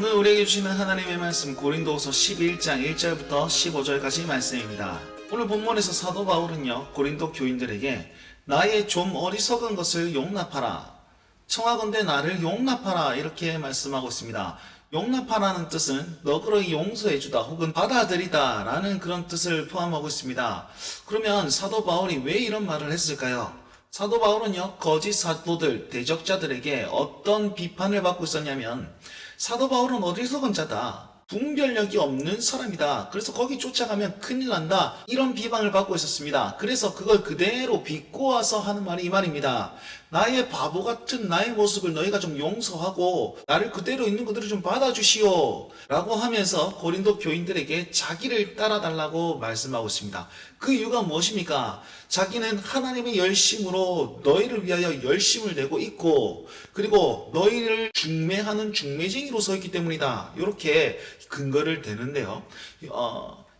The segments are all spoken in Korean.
오늘 우리에게 주시는 하나님의 말씀 고린도후서 11장 1절부터 15절까지 말씀입니다. 오늘 본문에서 사도 바울은요 고린도 교인들에게 나의 좀 어리석은 것을 용납하라, 청하건대 나를 용납하라 이렇게 말씀하고 있습니다. 용납하라는 뜻은 너그러이 용서해주다 혹은 받아들이다 라는 그런 뜻을 포함하고 있습니다. 그러면 사도 바울이 왜 이런 말을 했을까요? 사도 바울은요 거짓 사도들, 대적자들에게 어떤 비판을 받고 있었냐면 사도 바울은 어리석은 자다, 분별력이 없는 사람이다, 그래서 거기 쫓아가면 큰일 난다, 이런 비방을 받고 있었습니다. 그래서 그걸 그대로 비꼬아서 하는 말이 이 말입니다. 나의 바보 같은 나의 모습을 너희가 좀 용서하고 나를 그대로 있는 그대로 좀 받아주시오 라고 하면서 고린도 교인들에게 자기를 따라달라고 말씀하고 있습니다. 그 이유가 무엇입니까? 자기는 하나님의 열심으로 너희를 위하여 열심을 내고 있고, 그리고 너희를 중매하는 중매쟁이로 서 있기 때문이다, 이렇게 근거를 대는데요.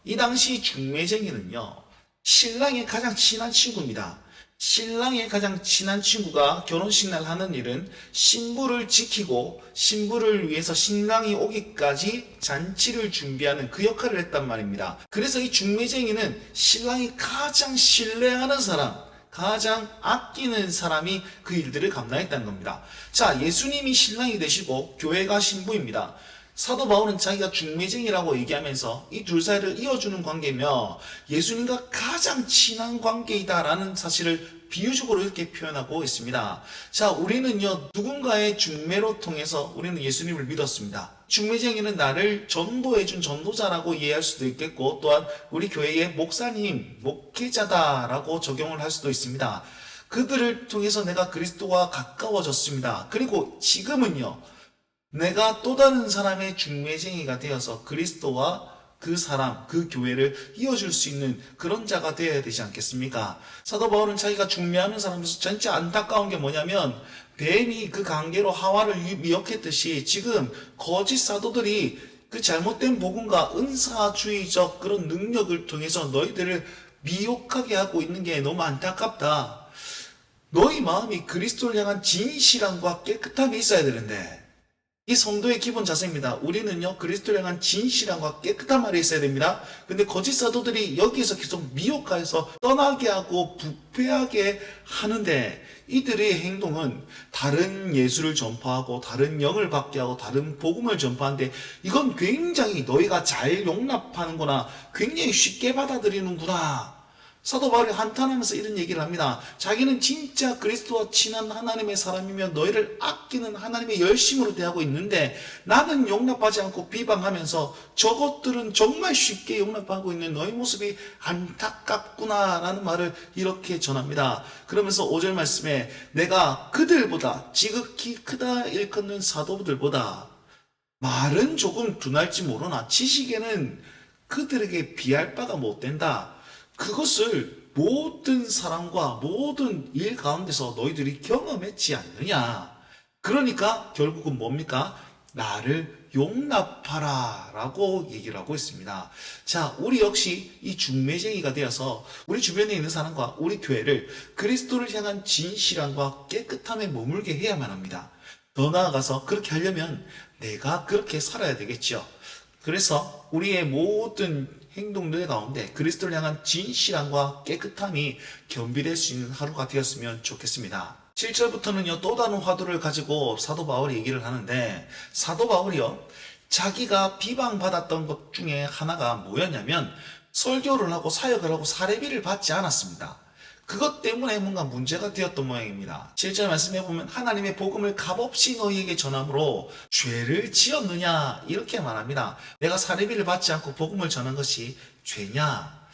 이 당시 중매쟁이는요 신랑의 가장 친한 친구입니다. 신랑의 가장 친한 친구가 결혼식 날 하는 일은 신부를 지키고 신부를 위해서 신랑이 오기까지 잔치를 준비하는 그 역할을 했단 말입니다. 그래서 이 중매쟁이는 신랑이 가장 신뢰하는 사람, 가장 아끼는 사람이 그 일들을 감당했다는 겁니다. 자, 예수님이 신랑이 되시고 교회가 신부입니다. 사도 바울은 자기가 중매쟁이라고 얘기하면서 이 둘 사이를 이어주는 관계며 예수님과 가장 친한 관계이다라는 사실을 비유적으로 이렇게 표현하고 있습니다. 자, 우리는요 누군가의 중매로 통해서 우리는 예수님을 믿었습니다. 중매쟁이는 나를 전도해준 전도자라고 이해할 수도 있겠고, 또한 우리 교회의 목사님, 목회자다라고 적용을 할 수도 있습니다. 그들을 통해서 내가 그리스도와 가까워졌습니다. 그리고 지금은요 내가 또 다른 사람의 중매쟁이가 되어서 그리스도와 그 사람, 그 교회를 이어줄 수 있는 그런 자가 되어야 되지 않겠습니까? 사도 바울은 자기가 중매하는 사람에서 진짜 안타까운 게 뭐냐면 뱀이 그 관계로 하와를 미혹했듯이 지금 거짓 사도들이 그 잘못된 복음과 은사주의적 그런 능력을 통해서 너희들을 미혹하게 하고 있는 게 너무 안타깝다. 너희 마음이 그리스도를 향한 진실함과 깨끗함이 있어야 되는데, 이 성도의 기본 자세입니다. 우리는요 그리스도를 향한 진실함과 깨끗한 말이 있어야 됩니다. 근데 거짓 사도들이 여기에서 계속 미혹해서 떠나게 하고 부패하게 하는데, 이들의 행동은 다른 예수를 전파하고 다른 영을 받게 하고 다른 복음을 전파하는데, 이건 굉장히 너희가 잘 용납하는구나, 굉장히 쉽게 받아들이는구나. 사도 바울이 한탄하면서 이런 얘기를 합니다. 자기는 진짜 그리스도와 친한 하나님의 사람이며 너희를 아끼는 하나님의 열심으로 대하고 있는데 나는 용납하지 않고 비방하면서 저것들은 정말 쉽게 용납하고 있는 너희 모습이 안타깝구나 라는 말을 이렇게 전합니다. 그러면서 5절 말씀에 내가 그들보다 지극히 크다 일컫는 사도들보다 말은 조금 둔할지 모르나 지식에는 그들에게 비할 바가 못 된다. 그것을 모든 사람과 모든 일 가운데서 너희들이 경험했지 않느냐. 그러니까 결국은 뭡니까? 나를 용납하라 라고 얘기를 하고 있습니다. 자, 우리 역시 이 중매쟁이가 되어서 우리 주변에 있는 사람과 우리 교회를 그리스도를 향한 진실함과 깨끗함에 머물게 해야만 합니다. 더 나아가서 그렇게 하려면 내가 그렇게 살아야 되겠죠. 그래서 우리의 모든 행동들 가운데 그리스도를 향한 진실함과 깨끗함이 겸비될 수 있는 하루가 되었으면 좋겠습니다. 7절부터는요 또 다른 화두를 가지고 사도 바울이 얘기를 하는데, 사도 바울이요 자기가 비방받았던 것 중에 하나가 뭐였냐면 설교를 하고 사역을 하고 사례비를 받지 않았습니다. 그것 때문에 뭔가 문제가 되었던 모양입니다. 7절 말씀해 보면 하나님의 복음을 값없이 너희에게 전함으로 죄를 지었느냐 이렇게 말합니다. 내가 사례비를 받지 않고 복음을 전한 것이 죄냐?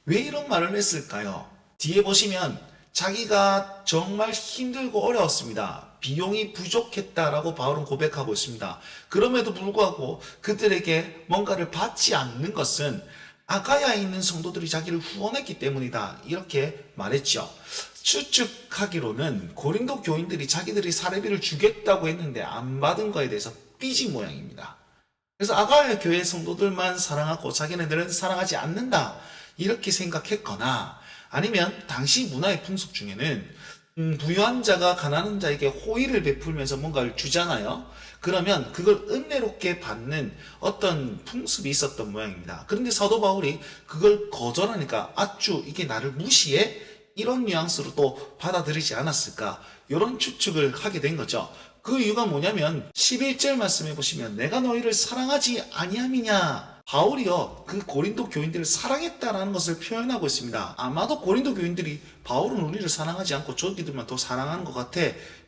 왜 이런 말을 했을까요? 뒤에 보시면 자기가 정말 힘들고 어려웠습니다. 비용이 부족했다라고 바울은 고백하고 있습니다. 그럼에도 불구하고 그들에게 뭔가를 받지 않는 것은 아가야에 있는 성도들이 자기를 후원했기 때문이다 이렇게 말했죠. 추측하기로는 고린도 교인들이 자기들이 사례비를 주겠다고 했는데 안 받은 거에 대해서 삐진 모양입니다. 그래서 아가야 교회 성도들만 사랑하고 자기네들은 사랑하지 않는다 이렇게 생각했거나, 아니면 당시 문화의 풍속 중에는 부유한 자가 가난한 자에게 호의를 베풀면서 뭔가를 주잖아요. 그러면 그걸 은혜롭게 받는 어떤 풍습이 있었던 모양입니다. 그런데 사도 바울이 그걸 거절하니까 아쭈 이게 나를 무시해? 이런 뉘앙스로 또 받아들이지 않았을까? 이런 추측을 하게 된 거죠. 그 이유가 뭐냐면 11절 말씀해 보시면 내가 너희를 사랑하지 아니함이냐. 바울이요 그 고린도 교인들을 사랑했다라는 것을 표현하고 있습니다. 아마도 고린도 교인들이 바울은 우리를 사랑하지 않고 저기들만 더 사랑하는 것 같아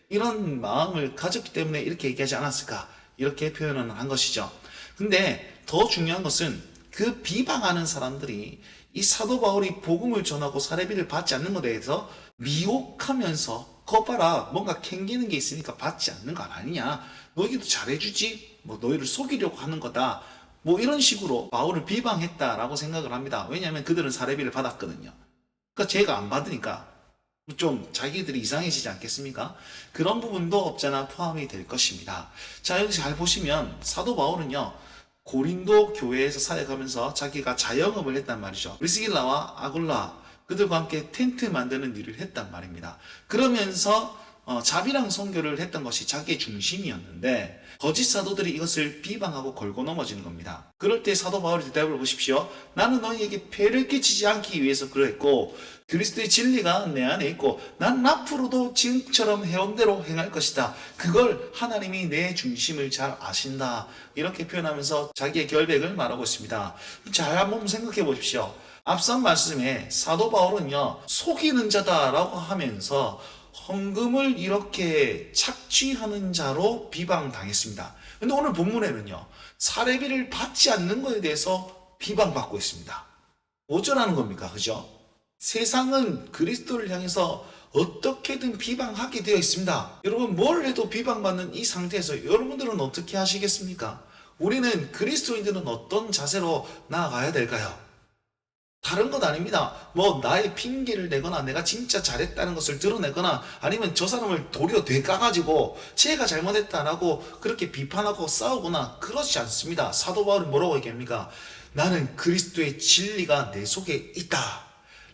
이런 마음을 가졌기 때문에 이렇게 얘기하지 않았을까 이렇게 표현을 한 것이죠. 근데 더 중요한 것은 그 비방하는 사람들이 이 사도 바울이 복음을 전하고 사례비를 받지 않는 것에 대해서 미혹하면서 거 봐라 뭔가 캥기는 게 있으니까 받지 않는 거 아니냐, 너희도 잘해주지, 뭐 너희를 속이려고 하는 거다, 뭐 이런 식으로 바울을 비방했다라고 생각을 합니다. 왜냐하면 그들은 사례비를 받았거든요. 그러니까 제가 안 받으니까 좀 자기들이 이상해지지 않겠습니까? 그런 부분도 없잖아 포함이 될 것입니다. 자, 여기 잘 보시면 사도 바울은요 고린도 교회에서 사역하면서 자기가 자영업을 했단 말이죠. 프리스길라와 아굴라 그들과 함께 텐트 만드는 일을 했단 말입니다. 그러면서 자비랑 선교를 했던 것이 자기의 중심이었는데 거짓 사도들이 이것을 비방하고 걸고 넘어지는 겁니다. 그럴 때 사도 바울이 대답을 보십시오. 나는 너희에게 폐를 끼치지 않기 위해서 그랬고 그리스도의 진리가 내 안에 있고 난 앞으로도 지금처럼 해온 대로 행할 것이다. 그걸 하나님이 내 중심을 잘 아신다. 이렇게 표현하면서 자기의 결백을 말하고 있습니다. 잘 한번 생각해 보십시오. 앞선 말씀에 사도 바울은요 속이는 자다라고 하면서 헌금을 이렇게 착취하는 자로 비방당했습니다. 근데 오늘 본문에는요 사례비를 받지 않는 것에 대해서 비방받고 있습니다. 어쩌라는 겁니까? 그죠? 세상은 그리스도를 향해서 어떻게든 비방하게 되어 있습니다. 여러분 뭘 해도 비방받는 이 상태에서 여러분들은 어떻게 하시겠습니까? 우리는 그리스도인들은 어떤 자세로 나아가야 될까요? 다른 것 아닙니다. 뭐 나의 핑계를 내거나 내가 진짜 잘했다는 것을 드러내거나 아니면 저 사람을 도리어 되까가지고 제가 잘못했다라고 그렇게 비판하고 싸우거나 그렇지 않습니다. 사도 바울은 뭐라고 얘기합니까? 나는 그리스도의 진리가 내 속에 있다.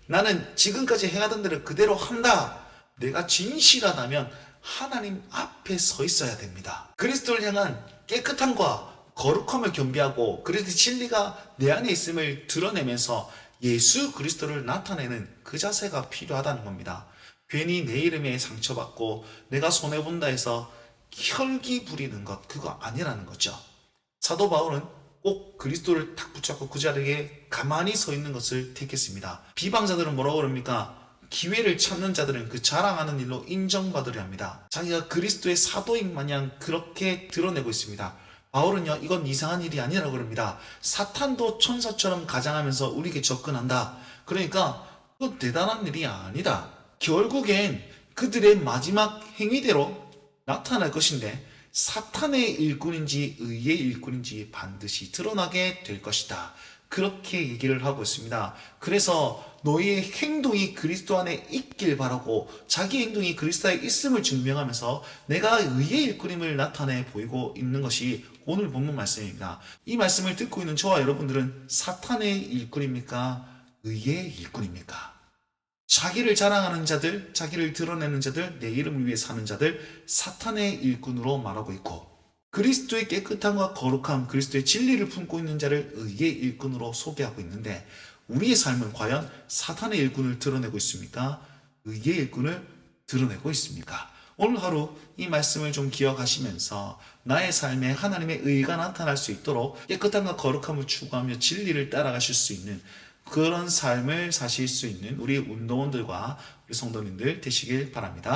나는 지금까지 행하던 대로 그대로 한다. 내가 진실하다면 하나님 앞에 서 있어야 됩니다. 그리스도를 향한 깨끗함과 거룩함을 겸비하고 그리스도의 진리가 내 안에 있음을 드러내면서 예수 그리스도를 나타내는 그 자세가 필요하다는 겁니다. 괜히 내 이름에 상처받고 내가 손해본다 해서 혈기 부리는 것 그거 아니라는 거죠. 사도 바울은 꼭 그리스도를 탁 붙잡고 그 자리에 가만히 서 있는 것을 택했습니다. 비방자들은 뭐라고 그럽니까? 기회를 찾는 자들은 그 자랑하는 일로 인정받으려 합니다. 자기가 그리스도의 사도인 마냥 그렇게 드러내고 있습니다. 바울은요 이건 이상한 일이 아니라고 그럽니다. 사탄도 천사처럼 가장하면서 우리에게 접근한다. 그러니까 그건 대단한 일이 아니다. 결국엔 그들의 마지막 행위대로 나타날 것인데 사탄의 일꾼인지 의의 일꾼인지 반드시 드러나게 될 것이다. 그렇게 얘기를 하고 있습니다. 그래서 너희의 행동이 그리스도 안에 있길 바라고 자기 행동이 그리스도 안에 있음을 증명하면서 내가 의의 일꾼임을 나타내 보이고 있는 것이 오늘 본문 말씀입니다. 이 말씀을 듣고 있는 저와 여러분들은 사탄의 일꾼입니까? 의의 일꾼입니까? 자기를 자랑하는 자들, 자기를 드러내는 자들, 내 이름을 위해 사는 자들 사탄의 일꾼으로 말하고 있고 그리스도의 깨끗함과 거룩함, 그리스도의 진리를 품고 있는 자를 의의 일꾼으로 소개하고 있는데 우리의 삶은 과연 사탄의 일꾼을 드러내고 있습니까? 의의 일꾼을 드러내고 있습니까? 오늘 하루 이 말씀을 좀 기억하시면서 나의 삶에 하나님의 의가 나타날 수 있도록 깨끗함과 거룩함을 추구하며 진리를 따라가실 수 있는 그런 삶을 사실 수 있는 우리 운동원들과 우리 성도님들 되시길 바랍니다.